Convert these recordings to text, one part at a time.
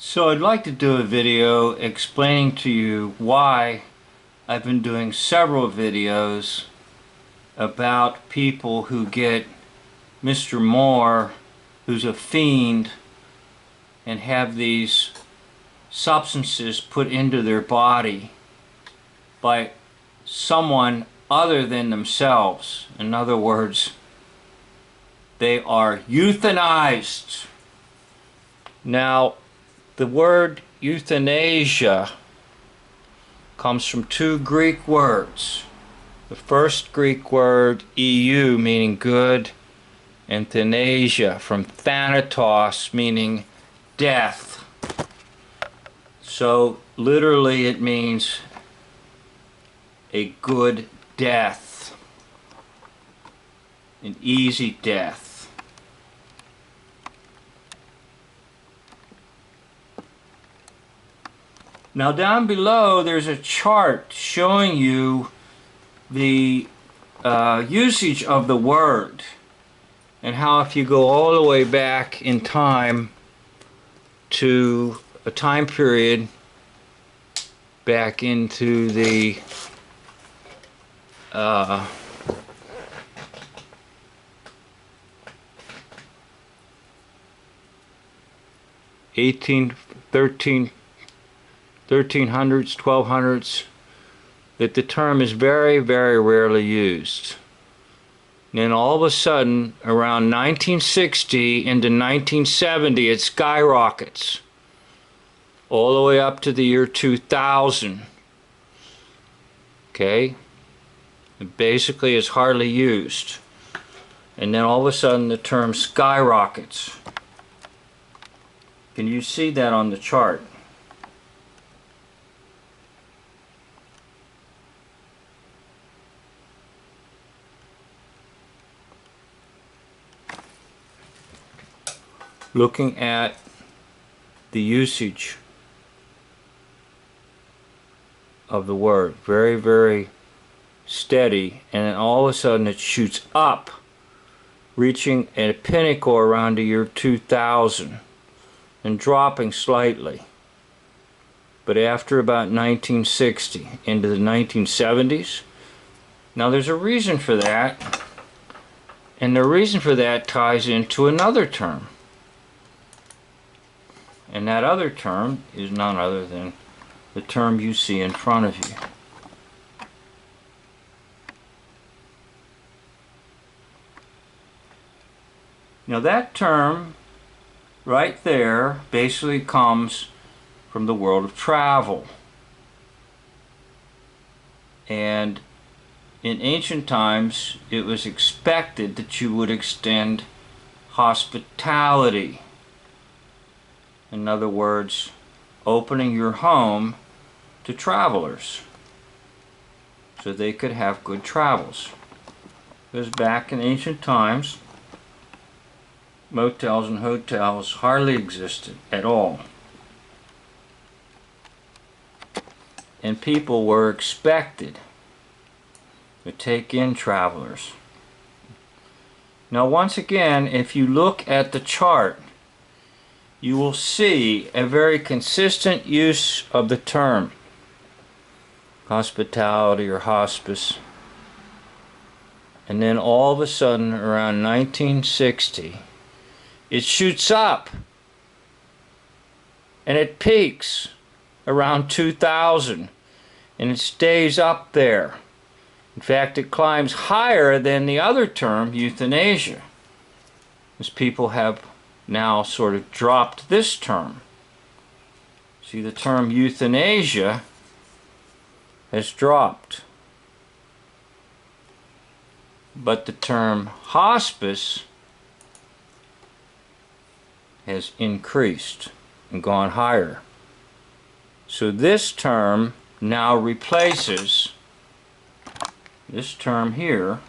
So I'd like to do a video explaining to you why I've been doing several videos about people who get Mr. Moore, who's a fiend, and have these substances put into their body by someone other than themselves. In other words, they are euthanized. Now, the word euthanasia comes from two Greek words. The first Greek word, eu, meaning good, and thanasia, from thanatos, meaning death. So literally it means a good death, an easy death. Now down below there's a chart showing you the usage of the word, and how if you go all the way back in time to a time period back into the 1300s, 1200s, that the term is very, very rarely used. And then all of a sudden, around 1960 into 1970, it skyrockets all the way up to the year 2000. Okay? It basically is hardly used. And then all of a sudden, the term skyrockets. Can you see that on the chart? Looking at the usage of the word, very, very steady, and then all of a sudden it shoots up, reaching a pinnacle around the year 2000 and dropping slightly. But after about 1960 into the 1970s, now there's a reason for that, and the reason for that ties into another term. And that other term is none other than the term you see in front of you. Now that term right there basically comes from the world of travel. And in ancient times it was expected that you would extend hospitality. In other words, opening your home to travelers so they could have good travels. Because back in ancient times, motels and hotels hardly existed at all. And people were expected to take in travelers. Now once again, if you look at the chart, you will see a very consistent use of the term hospitality or hospice. And then all of a sudden around 1960 it shoots up and it peaks around 2000 and it stays up there. In fact, it climbs higher than the other term, euthanasia, as people have now sort of dropped this term. See, the term euthanasia has dropped, but the term hospice has increased and gone higher. So this term now replaces this term here.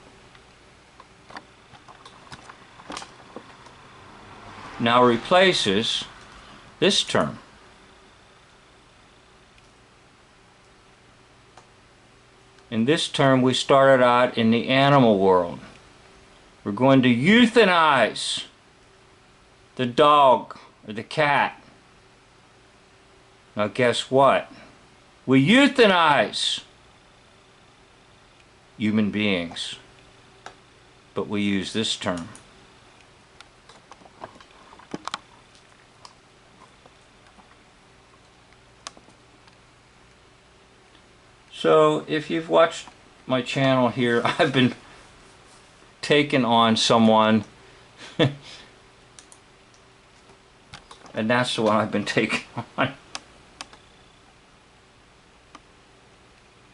Now replaces this term. In this term we started out in the animal world. We're going to euthanize the dog or the cat. Now guess what? We euthanize human beings, but we use this term. So if you've watched my channel here, I've been taking on someone and that's the one I've been taking on,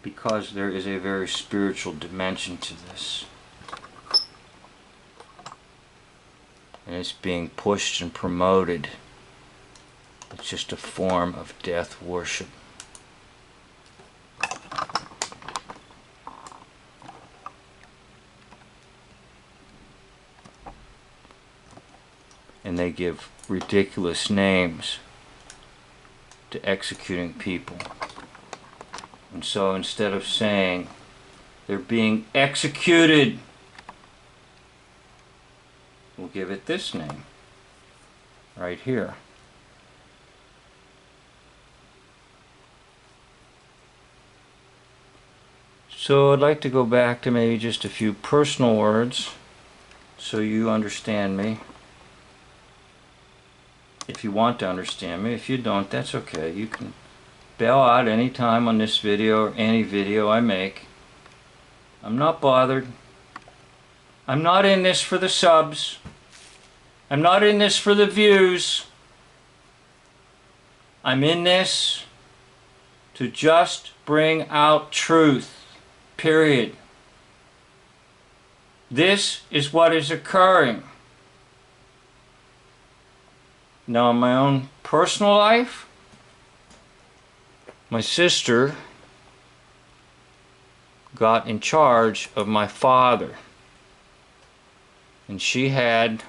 because there is a very spiritual dimension to this, and it's being pushed and promoted. It's just a form of death worship. And they give ridiculous names to executing people. And so instead of saying they're being executed, we'll give it this name right here. So I'd like to go back to maybe just a few personal words so you understand me. If you want to understand me. If you don't, that's okay. You can bail out any time on this video or any video I make. I'm not bothered. I'm not in this for the subs. I'm not in this for the views. I'm in this to just bring out truth. Period. This is what is occurring. Now, in my own personal life, my sister got in charge of my father, and she had,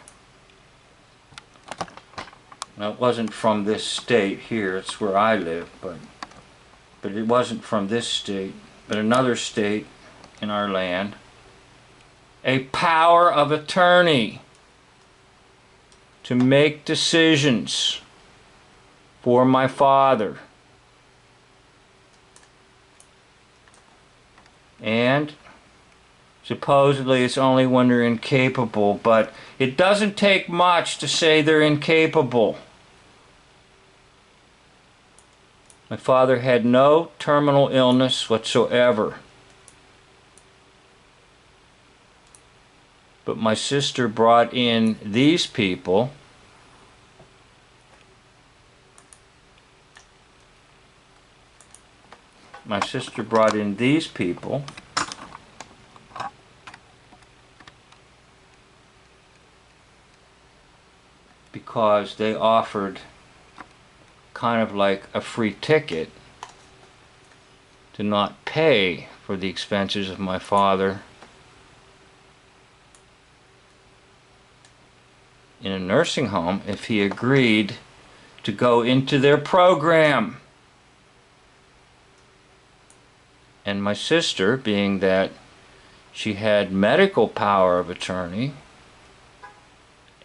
now it wasn't from this state here, it's where I live, but it wasn't from this state, but another state in our land, a power of attorney to make decisions for my father. And supposedly it's only when they're incapable, but it doesn't take much to say they're incapable. My father had no terminal illness whatsoever. But my sister brought in these people because they offered kind of like a free ticket to not pay for the expenses of my father in a nursing home if he agreed to go into their program. And my sister, being that she had medical power of attorney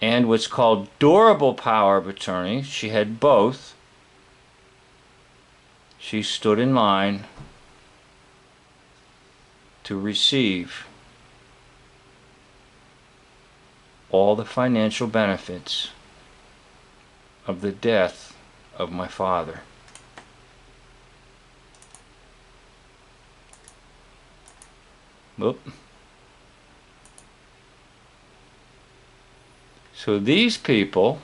and what's called durable power of attorney, she had both, she stood in line to receive all the financial benefits of the death of my father. Whoop. So these people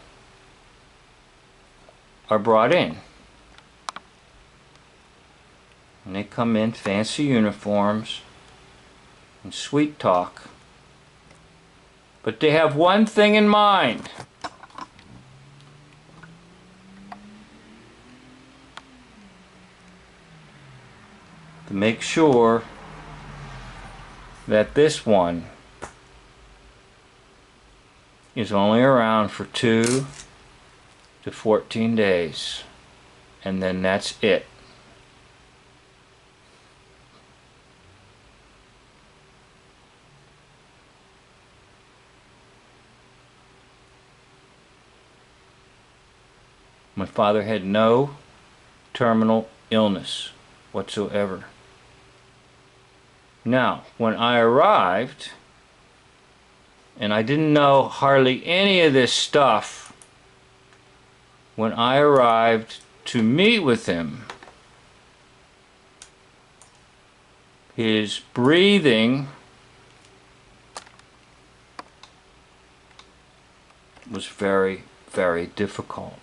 are brought in. And they come in fancy uniforms and sweet talk. But they have one thing in mind. To make sure that this one is only around for 2 to 14 days. And then that's it. My father had no terminal illness whatsoever. Now, when I arrived, and I didn't know hardly any of this stuff when I arrived to meet with him, his breathing was very, very difficult.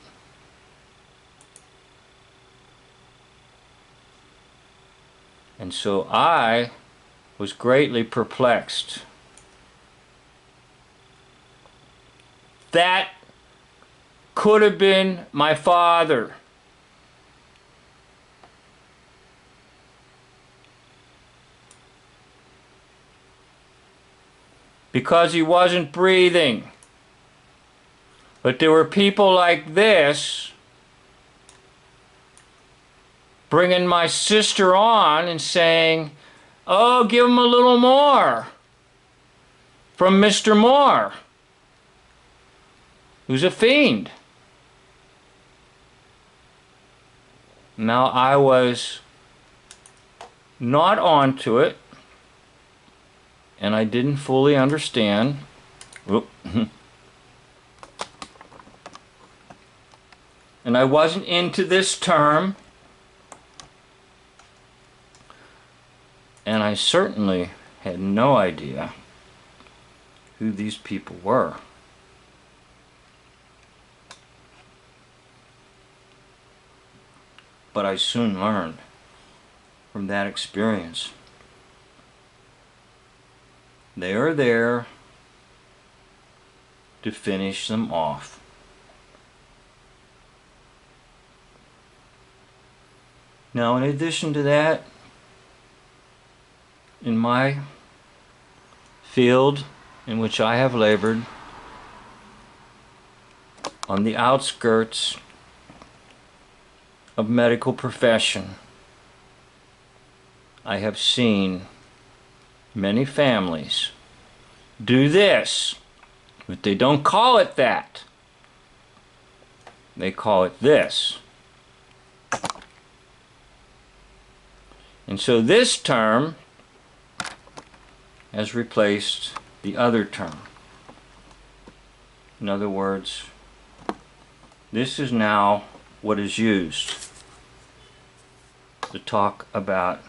And so I was greatly perplexed. That could have been my father. Because he wasn't breathing. But there were people like this bringing my sister on and saying, "Oh, give him a little more from Mr. Moore, who's a fiend." Now, I was not onto it, and I didn't fully understand. And I wasn't into this term, and I certainly had no idea who these people were. But I soon learned from that experience. They are there to finish them off. Now, in addition to that, in my field in which I have labored, on the outskirts of medical profession, I have seen many families do this, but they don't call it that. They call it this. And so this term has replaced the other term. In other words, this is now what is used to talk about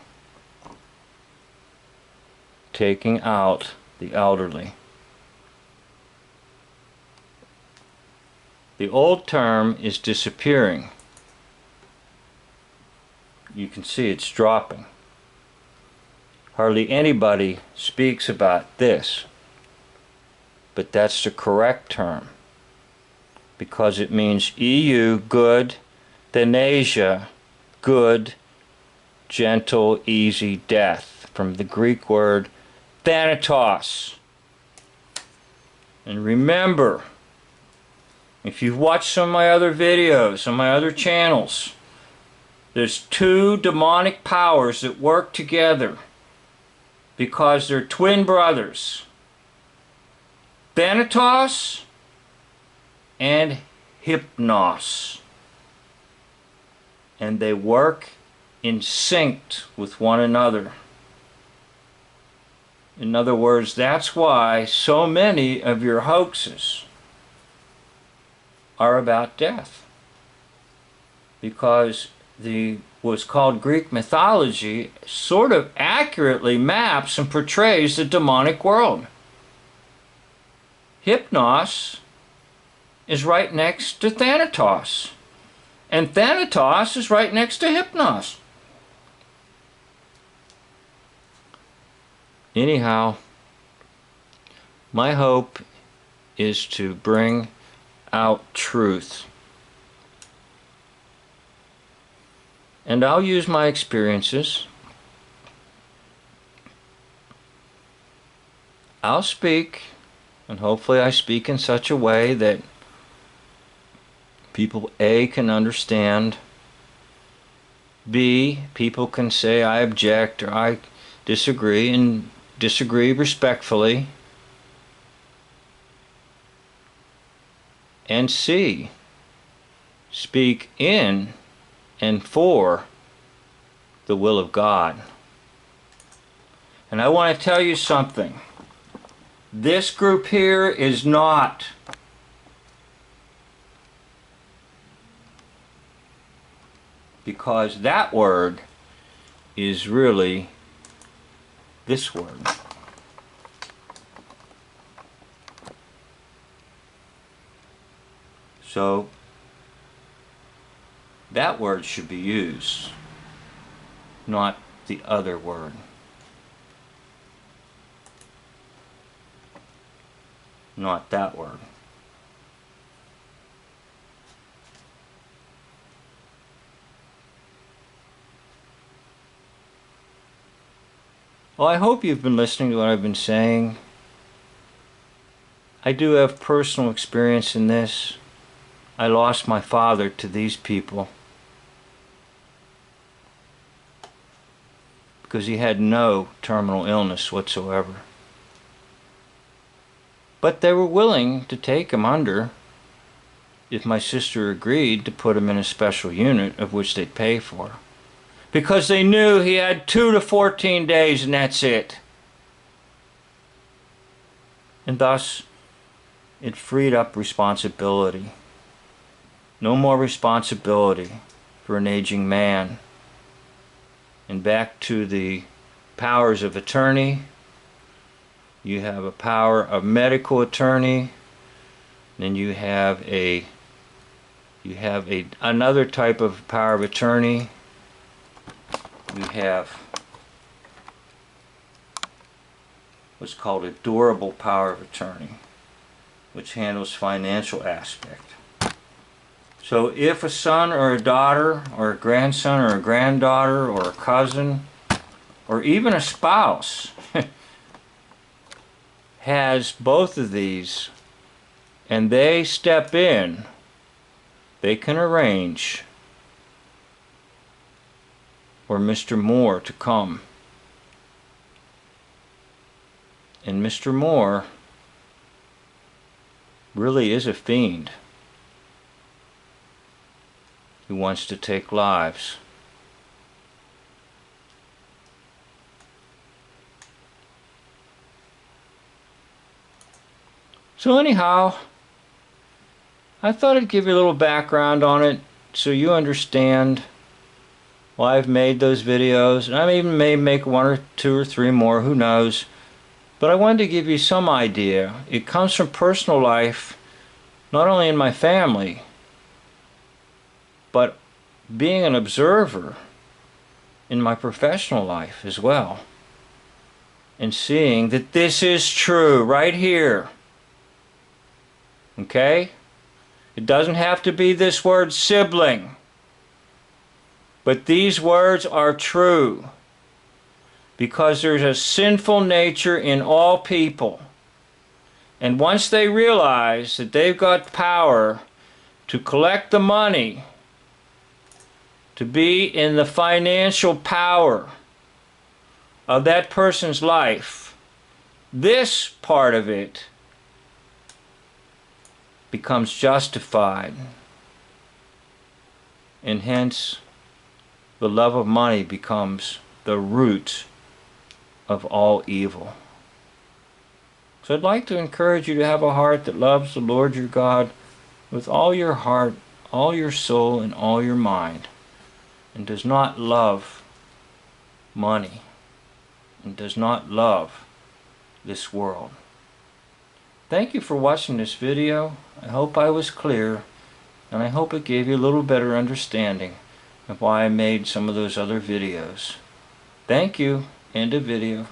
taking out the elderly. The old term is disappearing. You can see it's dropping. Hardly anybody speaks about this, but that's the correct term because it means EU, good, Euthanasia, good, gentle, easy death, from the Greek word thanatos. And remember, if you've watched some of my other videos on my other channels, there's two demonic powers that work together because they're twin brothers. Thanatos and Hypnos. And they work in sync with one another. In other words, that's why so many of your hoaxes are about death. Because what's called Greek mythology sort of accurately maps and portrays the demonic world. Hypnos is right next to Thanatos, and Thanatos is right next to Hypnos. Anyhow, my hope is to bring out truth. And I'll use my experiences. I'll speak, and hopefully I speak in such a way that people A, can understand, B, people can say I object or I disagree, and disagree respectfully, and C, speak in and for the will of God. And I want to tell you something. This group here is not. Because that word is really this word. So that word should be used, not the other word. Not that word. Well, I hope you've been listening to what I've been saying. I do have personal experience in this. I lost my father to these people because he had no terminal illness whatsoever. But they were willing to take him under if my sister agreed to put him in a special unit of which they'd pay for. Because they knew he had 2 to 14 days and that's it. And thus, it freed up responsibility. No more responsibility for an aging man. And back to the powers of attorney. You have a power of medical attorney. Then you have another type of power of attorney. You have what's called a durable power of attorney, which handles financial aspect. So if a son or a daughter or a grandson or a granddaughter or a cousin or even a spouse has both of these and they step in, they can arrange for Mr. Moore to come. And Mr. Moore really is a fiend who wants to take lives. So anyhow, I thought I'd give you a little background on it so you understand why I've made those videos. And I even may make 1 or 2 or 3 more, who knows. But I wanted to give you some idea. It comes from personal life, not only in my family, but being an observer in my professional life as well. And seeing that this is true right here. Okay? It doesn't have to be this word sibling. But these words are true. Because there's a sinful nature in all people. And once they realize that they've got power to collect the money, to be in the financial power of that person's life, this part of it becomes justified. And hence, the love of money becomes the root of all evil. So I'd like to encourage you to have a heart that loves the Lord your God with all your heart, all your soul, and all your mind, and does not love money, and does not love this world. Thank you for watching this video. I hope I was clear, and I hope it gave you a little better understanding of why I made some of those other videos. Thank you. End of video.